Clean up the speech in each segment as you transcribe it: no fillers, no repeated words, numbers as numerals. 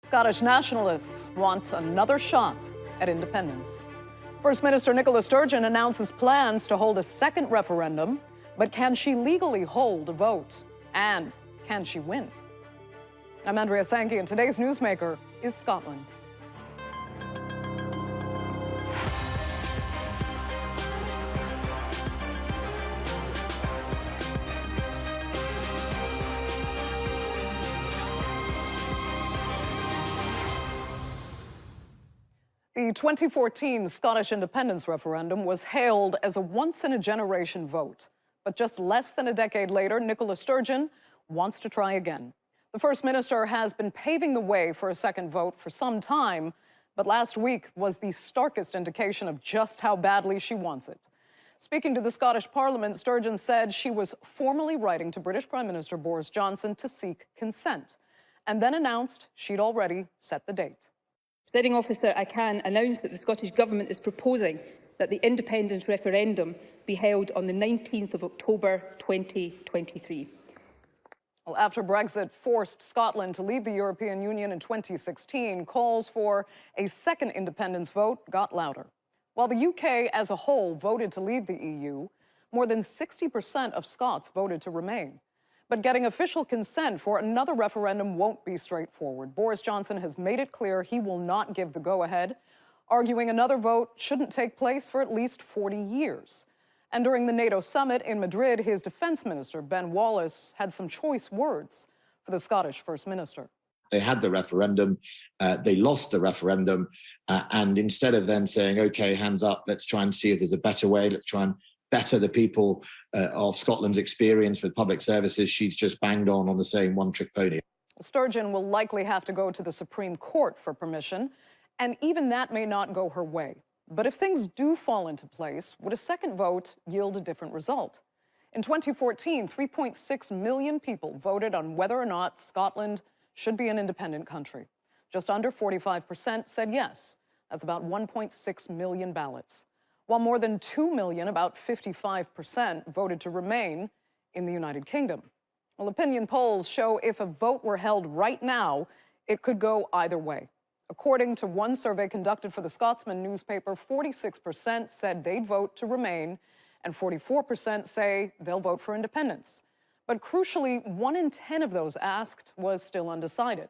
Scottish nationalists want another shot at independence. First Minister Nicola Sturgeon announces plans to hold a second referendum, but can she legally hold a vote? And can she win? I'm Andrea Sankey, and today's newsmaker is Scotland. The 2014 Scottish independence referendum was hailed as a once-in-a-generation vote. But just less than a decade later, Nicola Sturgeon wants to try again. The First Minister has been paving the way for a second vote for some time, but last week was the starkest indication of just how badly she wants it. Speaking to the Scottish Parliament, Sturgeon said she was formally writing to British Prime Minister Boris Johnson to seek consent, and then announced she'd already set the date. Presiding Officer, I can announce that the Scottish Government is proposing that the independence referendum be held on the 19th of October 2023. Well, after Brexit forced Scotland to leave the European Union in 2016, calls for a second independence vote got louder. While the UK as a whole voted to leave the EU, more than 60% of Scots voted to remain. But getting official consent for another referendum won't be straightforward. Boris Johnson has made it clear he will not give the go-ahead, arguing another vote shouldn't take place for at least 40 years. And during the NATO summit in Madrid, his defense minister, Ben Wallace, had some choice words for the Scottish First Minister. They had the referendum, they lost the referendum, and instead of then saying, OK, hands up, let's try and see if there's a better way, let's try and better the people of Scotland's experience with public services, she's just banged on the same one-trick pony. Sturgeon will likely have to go to the Supreme Court for permission, and even that may not go her way. But if things do fall into place, would a second vote yield a different result? In 2014, 3.6 million people voted on whether or not Scotland should be an independent country. Just under 45% said yes. That's about 1.6 million ballots. While more than 2 million, about 55%, voted to remain in the United Kingdom. Well, opinion polls show if a vote were held right now, it could go either way. According to one survey conducted for the Scotsman newspaper, 46% said they'd vote to remain, and 44% say they'll vote for independence. But crucially, 1 in 10 of those asked was still undecided.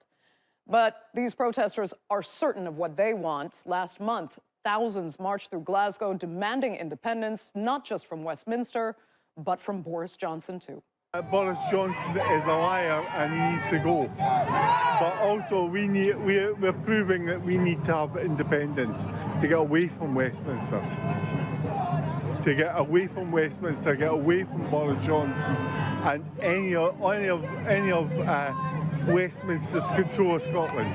But these protesters are certain of what they want. Last month, thousands marched through Glasgow demanding independence, not just from Westminster, but from Boris Johnson too. Boris Johnson is a liar and he needs to go. But also we're proving that we need to have independence to get away from Westminster. To get away from Westminster, get away from Boris Johnson and any of Westminster's control of Scotland.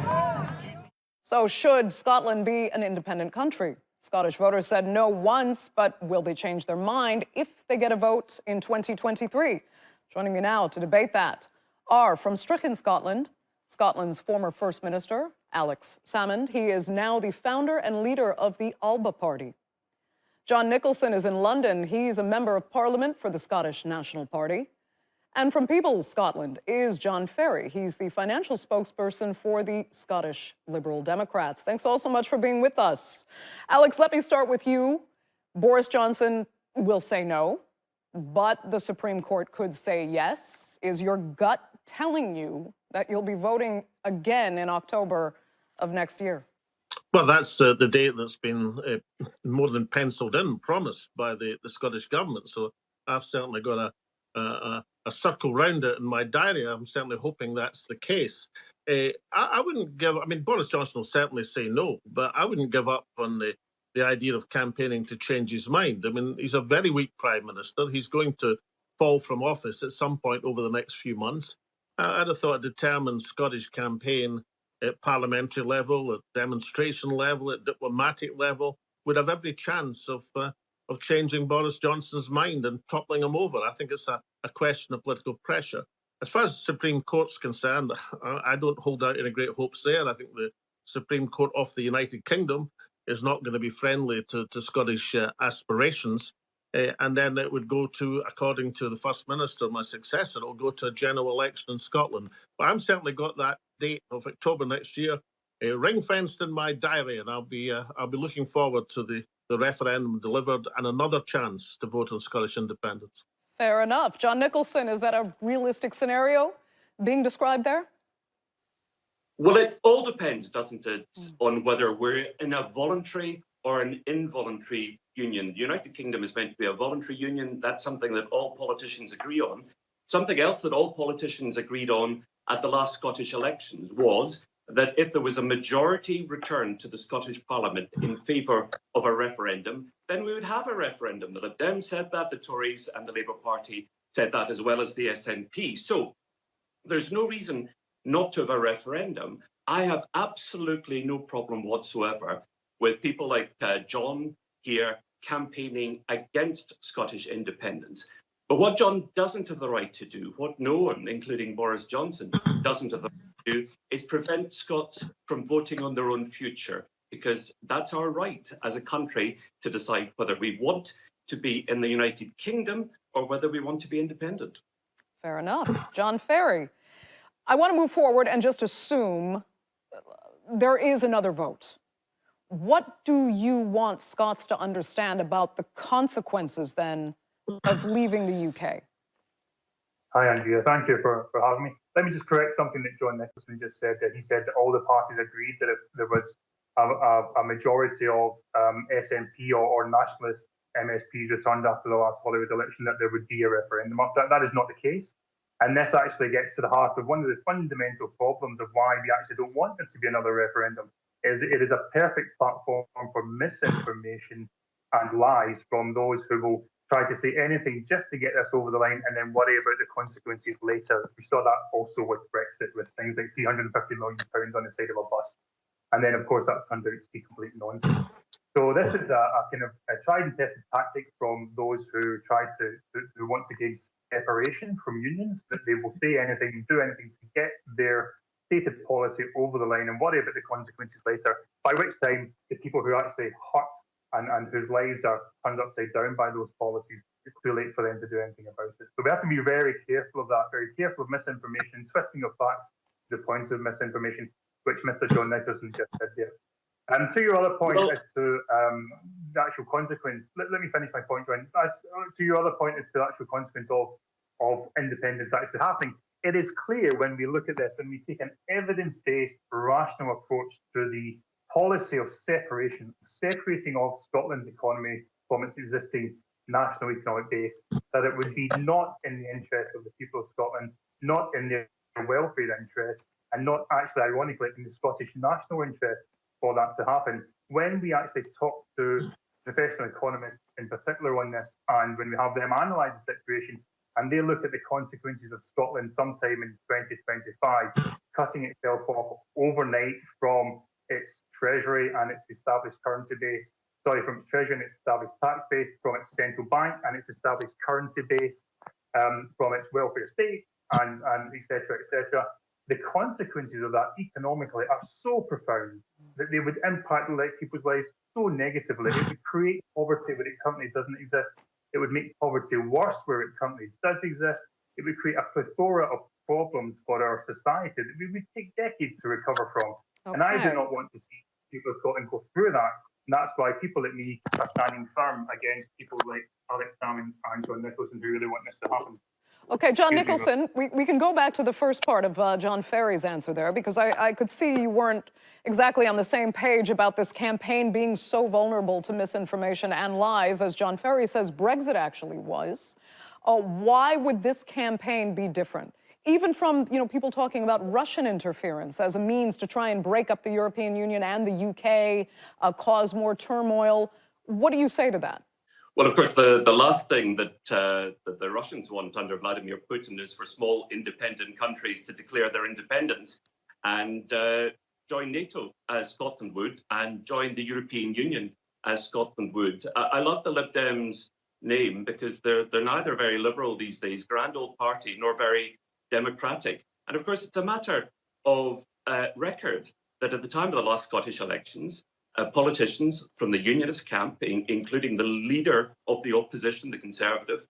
So should Scotland be an independent country? Scottish voters said no once, but will they change their mind if they get a vote in 2023? Joining me now to debate that are from Strichen, Scotland, Scotland's former First Minister, Alex Salmond. He is now the founder and leader of the Alba Party. John Nicolson is in London. He's a member of Parliament for the Scottish National Party. And from People's Scotland is John Ferry. He's the financial spokesperson for the Scottish Liberal Democrats. Thanks all so much for being with us. Alex, let me start with you. Boris Johnson will say no, but the Supreme Court could say yes. Is your gut telling you that you'll be voting again in October of next year? Well, that's the date that's been more than penciled in, promised by the Scottish government. So I've certainly got a circle round it in my diary. I'm certainly hoping that's the case. I wouldn't give, I mean, Boris Johnson will certainly say no, but I wouldn't give up on the idea of campaigning to change his mind. I mean, he's a very weak prime minister. He's going to fall from office at some point over the next few months. I'd have thought a determined Scottish campaign at parliamentary level, at demonstration level, at diplomatic level, would have every chance of changing Boris Johnson's mind and toppling him over. I think it's a question of political pressure. As far as the Supreme Court's concerned, I don't hold out any great hopes there. I think the Supreme Court of the United Kingdom is not going to be friendly to Scottish aspirations. And then it would go to, according to the First Minister, my successor, it'll go to a general election in Scotland. But I'm certainly got that date of October next year ring-fenced in my diary, and I'll be looking forward to the referendum delivered and another chance to vote on Scottish independence. Fair enough. John Nicolson, is that a realistic scenario being described there? Well, it all depends, doesn't it, on whether we're in a voluntary or an involuntary union. The United Kingdom is meant to be a voluntary union. That's something that all politicians agree on. Something else that all politicians agreed on at the last Scottish elections was that if there was a majority return to the Scottish Parliament in favour of a referendum, then we would have a referendum. The Libdem said that, the Tories and the Labour Party said that, as well as the SNP. So there's no reason not to have a referendum. I have absolutely no problem whatsoever with people like John here campaigning against Scottish independence. But what John doesn't have the right to do, what no one, including Boris Johnson, doesn't have the right to do, is prevent Scots from voting on their own future, because that's our right as a country to decide whether we want to be in the United Kingdom or whether we want to be independent. Fair enough. John Ferry, I want to move forward and just assume there is another vote. What do you want Scots to understand about the consequences, then, of leaving the UK? Hi, Andrea. Thank you for having me. Let me just correct something that John Nicolson just said. That he said that all the parties agreed that if there was a majority of SNP or nationalist MSPs returned after the last Hollywood election, that there would be a referendum. That is not the case. And this actually gets to the heart of one of the fundamental problems of why we actually don't want there to be another referendum. It is a perfect platform for misinformation and lies from those who will try to say anything just to get this over the line and then worry about the consequences later. We saw that also with Brexit, with things like £350 million on the side of a bus. And then, of course, that turned out to be complete nonsense. So this is a kind of a tried and tested tactic from those who who want to gain separation from unions, that they will say anything, do anything to get their stated policy over the line and worry about the consequences later, by which time the people who actually hurt and whose lives are turned upside down by those policies, it's too late for them to do anything about it. So we have to be very careful of that, very careful of misinformation, twisting of facts to the points of misinformation, which Mr. John Nicolson just said there. To your other point as to the actual consequence, let me finish my point, John. To your other point as to the actual consequence of independence actually happening, it is clear when we look at this, when we take an evidence-based, rational approach to the policy of separating of Scotland's economy from its existing national economic base, that it would be not in the interest of the people of Scotland, not in their welfare interest, and not actually, ironically, in the Scottish national interest for that to happen. When we actually talk to professional economists in particular on this, and when we have them analyse the situation, and they look at the consequences of Scotland sometime in 2025, cutting itself off overnight from its treasury and its established currency base, from its treasury and its established tax base, from its central bank and its established currency base, from its welfare state, and etc., etc. The consequences of that economically are so profound that they would impact people's lives so negatively. It would create poverty where it currently doesn't exist. It would make poverty worse where it currently does exist. It would create a plethora of problems for our society that we would take decades to recover from. Okay. And I do not want to see people of Scotland go through that. And that's why people like me are standing firm against people like Alex Salmond and John Nicolson who really want this to happen. Okay, John Nicolson, we can go back to the first part of John Ferry's answer there, because I could see you weren't exactly on the same page about this campaign being so vulnerable to misinformation and lies, as John Ferry says Brexit actually was. Why would this campaign be different? Even from, people talking about Russian interference as a means to try and break up the European Union and the UK, cause more turmoil. What do you say to that? Well, of course, the last thing that the Russians want under Vladimir Putin is for small independent countries to declare their independence and join NATO as Scotland would, and join the European Union as Scotland would. I love the Lib Dems name because they're neither very liberal these days, grand old party, nor very democratic. And of course, it's a matter of record that at the time of the last Scottish elections, politicians from the Unionist camp, including the leader of the opposition, the Conservative,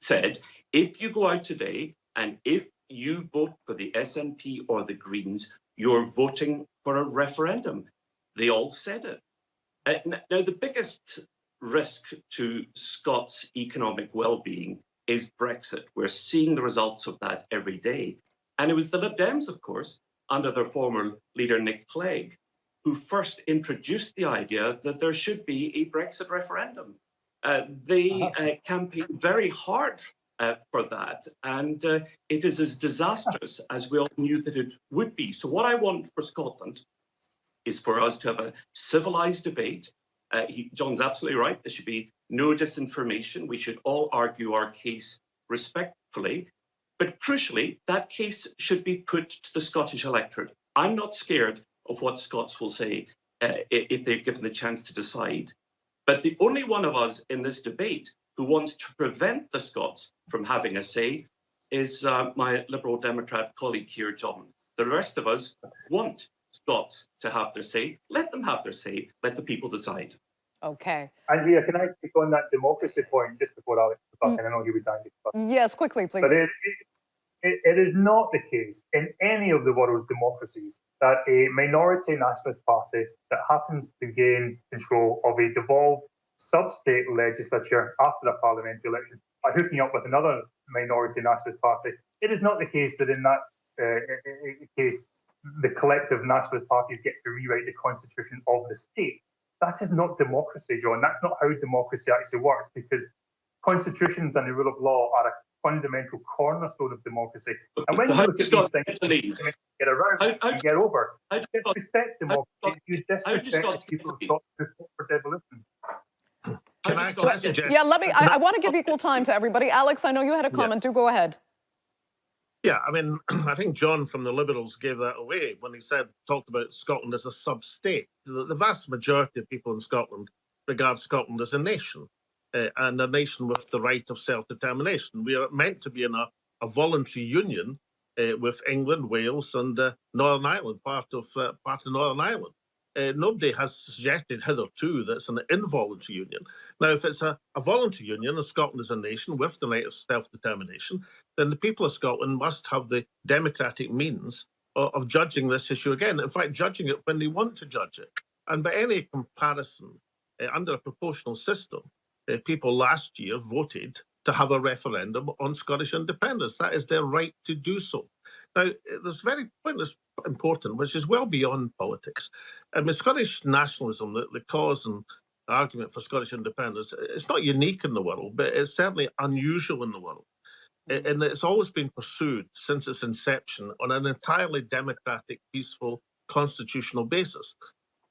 said, if you go out today and if you vote for the SNP or the Greens, you're voting for for a referendum. They all said it. Now, the biggest risk to Scots' economic well-being is Brexit. We're seeing the results of that every day. And it was the Lib Dems, of course, under their former leader, Nick Clegg, who first introduced the idea that there should be a Brexit referendum. They campaigned very hard for that, and it is as disastrous as we all knew that it would be. So what I want for Scotland is for us to have a civilised debate. John's absolutely right. There should be no disinformation. We should all argue our case respectfully. But crucially, that case should be put to the Scottish electorate. I'm not scared of what Scots will say if they're given the chance to decide. But the only one of us in this debate who wants to prevent the Scots from having a say is my Liberal Democrat colleague here, John. The rest of us want Scots to have their say. Let them have their say. Let the people decide. Okay. Andrea, can I take on that democracy point just before Alex comes back? And I know he'll be dying to discuss. Yes, quickly, please. But it is not the case in any of the world's democracies that a minority nationalist party that happens to gain control of a devolved sub-state legislature after a parliamentary election by hooking up with another minority nationalist party. It is not the case that in that case the collective nationalist parties get to rewrite the constitution of the state. That is not democracy, John. That's not how democracy actually works, because constitutions and the rule of law are a fundamental cornerstone of democracy. And when you look at these things, you get around, you get over. Disrespect democracy, you disrespect people who stop for devolution. Can I suggest? Yeah, I want to give equal time to everybody. Alex, I know you had a comment. Do go ahead. Yeah, I mean, I think John from the Liberals gave that away when he talked about Scotland as a sub-state. The vast majority of people in Scotland regard Scotland as a nation, and a nation with the right of self-determination. We are meant to be in a voluntary union with England, Wales, and Northern Ireland, part of Northern Ireland. Nobody has suggested hitherto that it's an involuntary union. Now, if it's a voluntary union and Scotland is a nation with the right of self-determination, then the people of Scotland must have the democratic means of judging this issue again. In fact, judging it when they want to judge it. And by any comparison, under a proportional system, people last year voted to have a referendum on Scottish independence. That is their right to do so. Now, there's very point that's important, which is well beyond politics. I mean, Scottish nationalism, the cause and argument for Scottish independence, it's not unique in the world, but it's certainly unusual in the world. And it's always been pursued since its inception on an entirely democratic, peaceful, constitutional basis.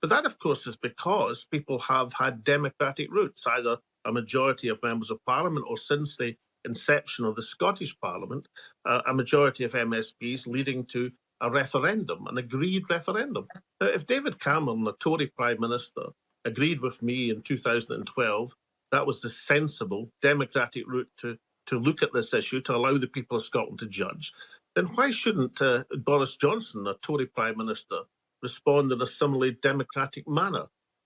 But that, of course, is because people have had democratic roots, either a majority of members of parliament or since the inception of the Scottish Parliament, a majority of MSPs leading to a referendum, an agreed referendum. Now, if David Cameron, the Tory Prime Minister, agreed with me in 2012, that was the sensible democratic route to look at this issue, to allow the people of Scotland to judge, then why shouldn't Boris Johnson, a Tory Prime Minister, respond in a similarly democratic manner?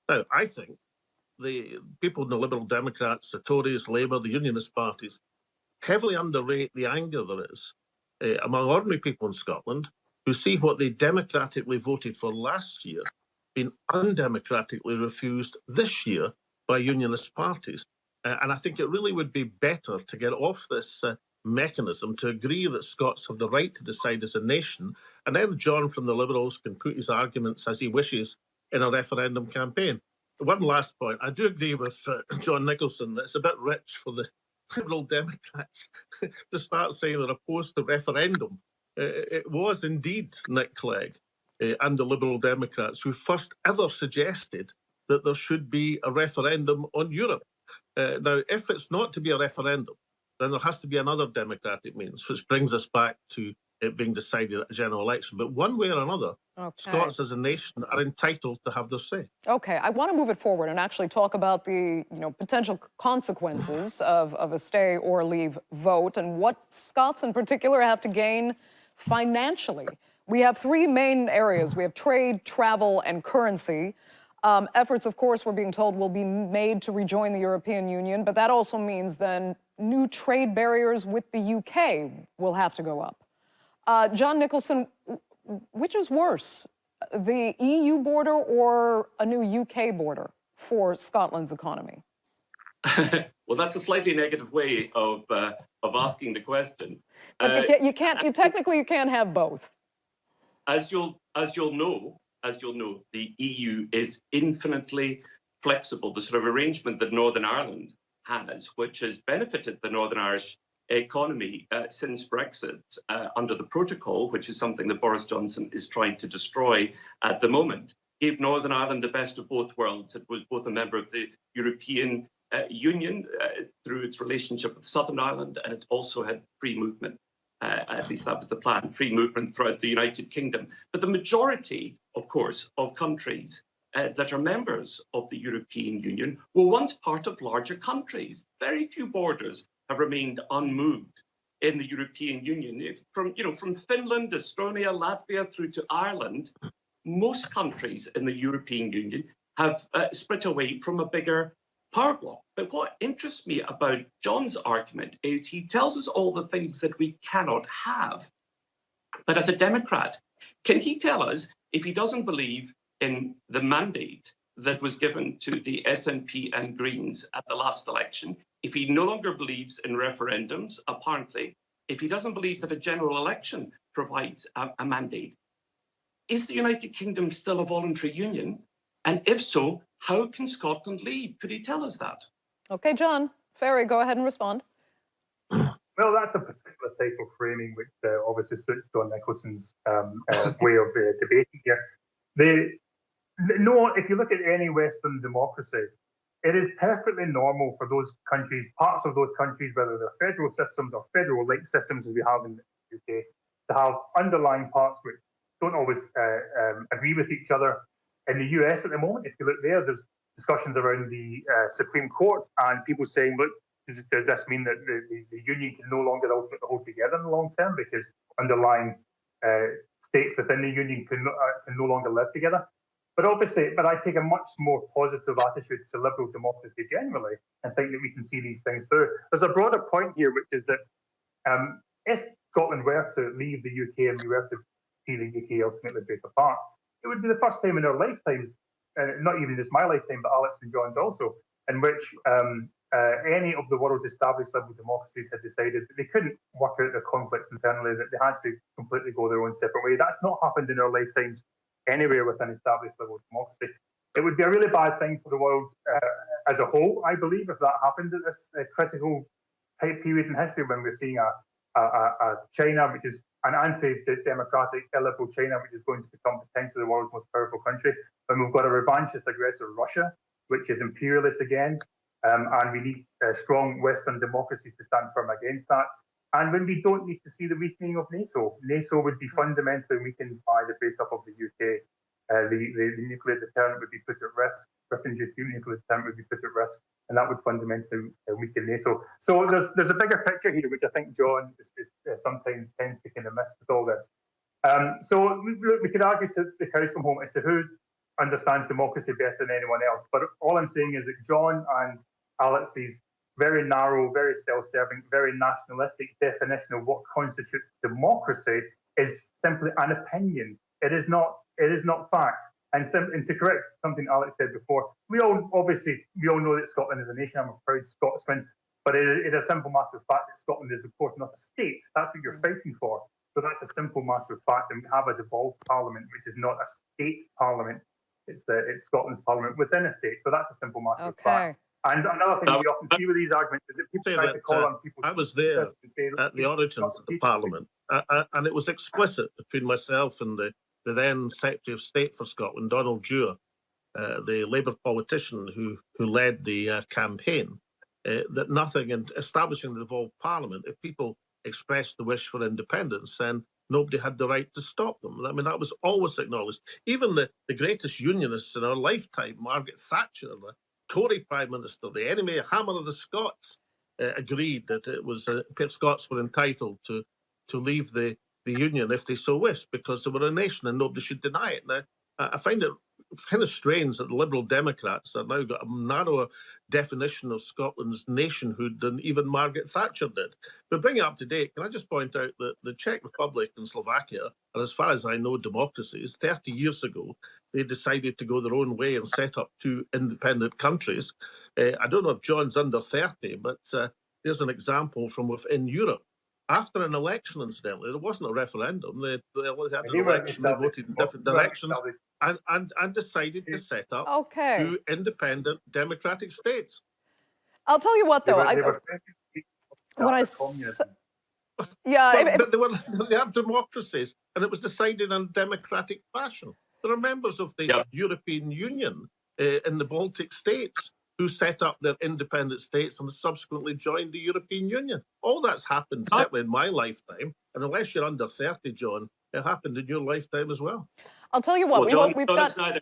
Now, I think the people in the Liberal Democrats, the Tories, Labour, the Unionist parties, heavily underrate the anger there is among ordinary people in Scotland who see what they democratically voted for last year being undemocratically refused this year by Unionist parties. And I think it really would be better to get off this mechanism to agree that Scots have the right to decide as a nation, and then John from the Liberals can put his arguments as he wishes in a referendum campaign. One last point. I do agree with John Nicholson that it's a bit rich for the Liberal Democrats to start saying they're opposed to referendum. It was indeed Nick Clegg and the Liberal Democrats who first ever suggested that there should be a referendum on Europe. Now, if it's not to be a referendum, then there has to be another democratic means, which brings us back to it being decided at a general election. But one way or another, Scots as a nation are entitled to have their say. Okay, I want to move it forward and actually talk about the potential consequences of a stay or leave vote and what Scots in particular have to gain financially. We have three main areas. We have trade, travel, and currency. Efforts, of course, we're being told will be made to rejoin the European Union, but that also means then new trade barriers with the UK will have to go up. John Nicholson, which is worse, the EU border or a new UK border for Scotland's economy? Well, that's a slightly negative way of asking the question. But you technically you can't have both. As you'll know, the EU is infinitely flexible. The sort of arrangement that Northern Ireland has, which has benefited the Northern Irish economy since Brexit under the protocol, which is something that Boris Johnson is trying to destroy at the moment, gave Northern Ireland the best of both worlds. It was both a member of the European Union through its relationship with Southern Ireland, and it also had free movement. At least that was the plan, free movement throughout the United Kingdom. But the majority, of course, of countries that are members of the European Union were once part of larger countries. Very few borders have remained unmoved in the European Union. From Finland, Estonia, Latvia through to Ireland, most countries in the European Union have split away from a bigger power block. But what interests me about John's argument is he tells us all the things that we cannot have. But as a Democrat, can he tell us if he doesn't believe in the mandate that was given to the SNP and Greens at the last election, if he no longer believes in referendums, apparently, if he doesn't believe that a general election provides a mandate, is the United Kingdom still a voluntary union? And if so, how can Scotland leave? Could he tell us that? Okay, John Ferry, go ahead and respond. Well, that's a particular type of framing which obviously suits John Nicholson's way of debating here. If you look at any Western democracy, it is perfectly normal for those countries, parts of those countries, whether they're federal systems or federal-like systems as we have in the UK, to have underlying parts which don't always agree with each other. In the US at the moment, if you look there, there's discussions around the Supreme Court and people saying, look, does this mean that the union can no longer ultimately hold together in the long term because underlying states within the union can no longer live together? But I take a much more positive attitude to liberal democracy generally and think that we can see these things through. There's a broader point here, which is that if Scotland were to leave the UK and we were to see the UK ultimately break apart, it would be the first time in our lifetimes, not even just my lifetime, but Alex and John's also, in which any of the world's established liberal democracies had decided that they couldn't work out their conflicts internally, that they had to completely go their own separate way. That's not happened in our lifetimes anywhere within established liberal democracy. It would be a really bad thing for the world as a whole, I believe, if that happened at this critical type period in history when we're seeing a China, which is an anti-democratic, illiberal China, which is going to become potentially the world's most powerful country. When we've got a revanchist, aggressive Russia, which is imperialist again, and we need strong Western democracies to stand firm against that. And when we don't need to see the weakening of NATO, NATO would be fundamentally weakened by the breakup of the UK. The nuclear deterrent would be put at risk. Britain's nuclear deterrent would be put at risk, and that would fundamentally weaken NATO. So there's a bigger picture here, which I think John is sometimes tends to kind of miss with all this. So we could argue to the cows come home as to who understands democracy better than anyone else. But all I'm saying is that John and Alex's very narrow, very self-serving, very nationalistic definition of what constitutes democracy is simply an opinion. It is not fact. And to correct something Alex said before, we all know that Scotland is a nation. I'm a proud Scotsman, but it is a simple matter of fact that Scotland is, of course, not a state. That's what you're fighting for. So that's a simple matter of fact. And we have a devolved parliament, which is not a state parliament. It's Scotland's parliament within a state. So that's a simple matter of fact. And another thing we often see with these arguments is that people try to call on people. I was there at the origins of the Parliament, and it was explicit between myself and the then Secretary of State for Scotland, Donald Dewar, the Labour politician who led the campaign, that nothing in establishing the devolved Parliament, if people expressed the wish for independence, then nobody had the right to stop them. I mean, that was always acknowledged. Even the greatest unionists in our lifetime, Margaret Thatcher, the Tory Prime Minister, the enemy hammer of the Scots, agreed that it was Scots were entitled to leave the Union if they so wished, because they were a nation and nobody should deny it. Now, I find it kind of strange that the Liberal Democrats have now got a narrower definition of Scotland's nationhood than even Margaret Thatcher did. But bring it up to date, can I just point out that the Czech Republic and Slovakia are, as far as I know, democracies. 30 years ago, they decided to go their own way and set up two independent countries. I don't know if John's under 30, but there's an example from within Europe. After an election, incidentally, there wasn't a referendum. They had an election, they voted in different directions, and decided to set up two independent democratic states. I'll tell you what, though. They are democracies, and it was decided in democratic fashion. There are members of the European Union in the Baltic states who set up their independent states and subsequently joined the European Union. All that's happened, certainly in my lifetime, and unless you're under 30, John, it happened in your lifetime as well. I'll tell you what, John has neither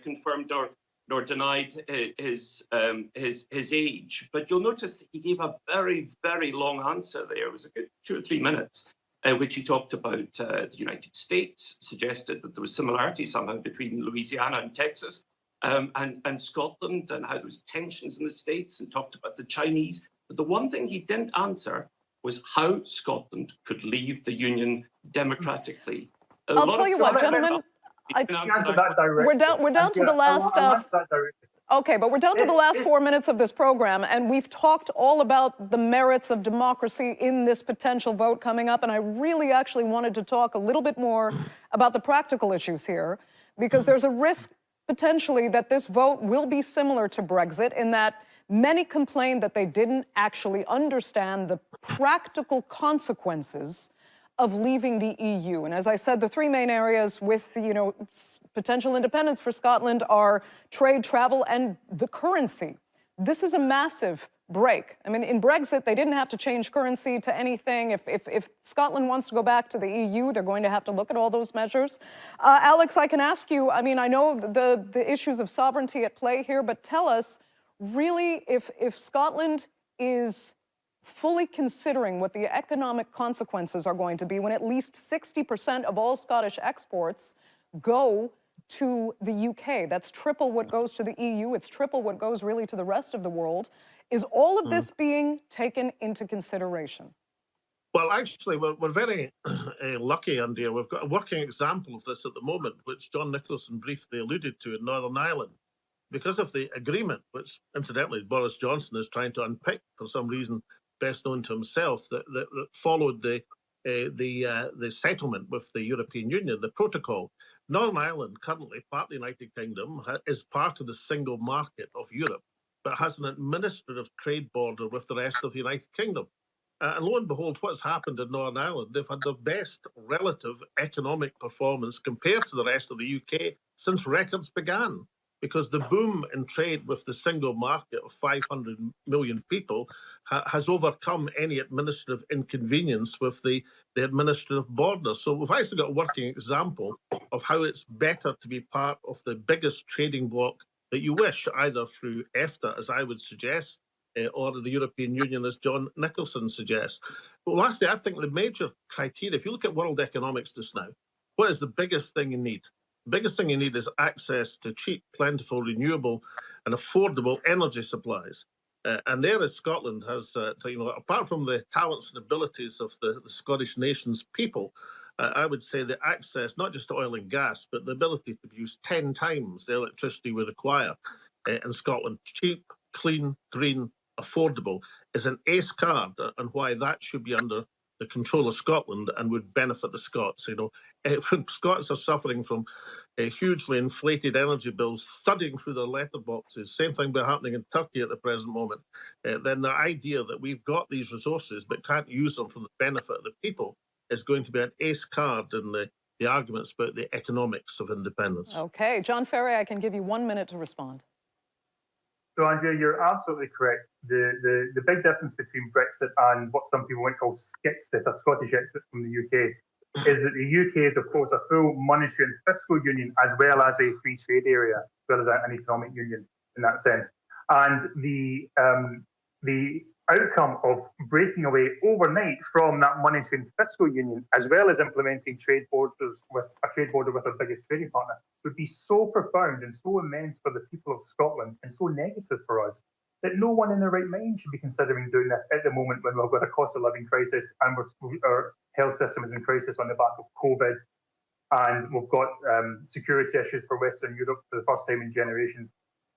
confirmed nor denied his age, but you'll notice that he gave a very, very long answer there. It was a good 2 or 3 minutes, which he talked about the United States, suggested that there was similarity somehow between Louisiana and Texas, and Scotland, and how there was tensions in the States, and talked about the Chinese. But the one thing he didn't answer was how Scotland could leave the Union democratically. I'll tell you what, gentlemen, we're down to the last okay, but we're down to the last 4 minutes of this program, and we've talked all about the merits of democracy in this potential vote coming up, and I really actually wanted to talk a little bit more about the practical issues here, because there's a risk potentially that this vote will be similar to Brexit in that many complained that they didn't actually understand the practical consequences of leaving the EU. And as I said, the three main areas with, potential independence for Scotland are trade, travel, and the currency. This is a massive break. I mean, in Brexit, they didn't have to change currency to anything. If Scotland wants to go back to the EU, they're going to have to look at all those measures. Alex, I can ask you, I mean, I know the issues of sovereignty at play here, but tell us, really, if Scotland is fully considering what the economic consequences are going to be when at least 60% of all Scottish exports go to the UK. That's triple what goes to the EU. It's triple what goes really to the rest of the world. Is all of this being taken into consideration? Well, actually, we're very lucky, Andy. We've got a working example of this at the moment, which John Nicolson briefly alluded to in Northern Ireland. Because of the agreement, which incidentally Boris Johnson is trying to unpick for some reason best known to himself, that followed the settlement with the European Union, the protocol. Northern Ireland, currently part of the United Kingdom, is part of the single market of Europe, but has an administrative trade border with the rest of the United Kingdom. And lo and behold, what's happened in Northern Ireland, they've had their best relative economic performance compared to the rest of the UK since records began, because the boom in trade with the single market of 500 million people has overcome any administrative inconvenience with the administrative border. So we've actually got a working example of how it's better to be part of the biggest trading bloc that you wish, either through EFTA, as I would suggest, or the European Union, as John Nicolson suggests. But lastly, I think the major criteria, if you look at world economics just now, what is the biggest thing you need? The biggest thing you need is access to cheap, plentiful, renewable and affordable energy supplies. And there is Scotland has, apart from the talents and abilities of the Scottish nation's people, I would say the access, not just to oil and gas, but the ability to produce 10 times the electricity we require in Scotland, cheap, clean, green, affordable, is an ace card, and why that should be under the control of Scotland and would benefit the Scots. Scots are suffering from hugely inflated energy bills thudding through their letterboxes. Same thing be happening in Turkey at the present moment. Then the idea that we've got these resources but can't use them for the benefit of the people is going to be an ace card in the arguments about the economics of independence. Okay, John Ferry, I can give you 1 minute to respond. So, Andrea, you're absolutely correct. The big difference between Brexit and what some people might call Skexit, a Scottish exit from the UK, is that the UK is, of course, a full monetary and fiscal union, as well as a free trade area, as well as an economic union in that sense. And the outcome of breaking away overnight from that monetary and fiscal union, as well as implementing trade borders with a trade border with our biggest trading partner, would be so profound and so immense for the people of Scotland and so negative for us that no one in their right mind should be considering doing this at the moment when we've got a cost of living crisis and our health system is in crisis on the back of COVID, and we've got security issues for Western Europe for the first time in generations.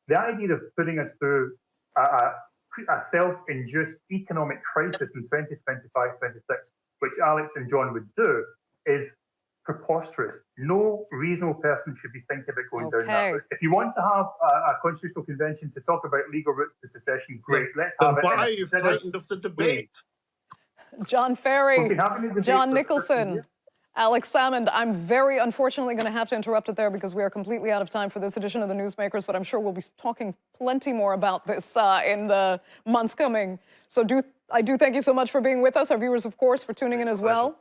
The idea of putting us through a self-induced economic crisis in 2025-26, which Alex and John would do, is preposterous. No reasonable person should be thinking about going down that route. If you want to have a constitutional convention to talk about legal routes to secession, great, let's have it. Why are you frightened of the debate? John Ferry, John Nicholson, Alex Salmond, I'm very unfortunately going to have to interrupt it there because we are completely out of time for this edition of the Newsmakers, but I'm sure we'll be talking plenty more about this in the months coming. So I do thank you so much for being with us. Our viewers, of course, for tuning in as well.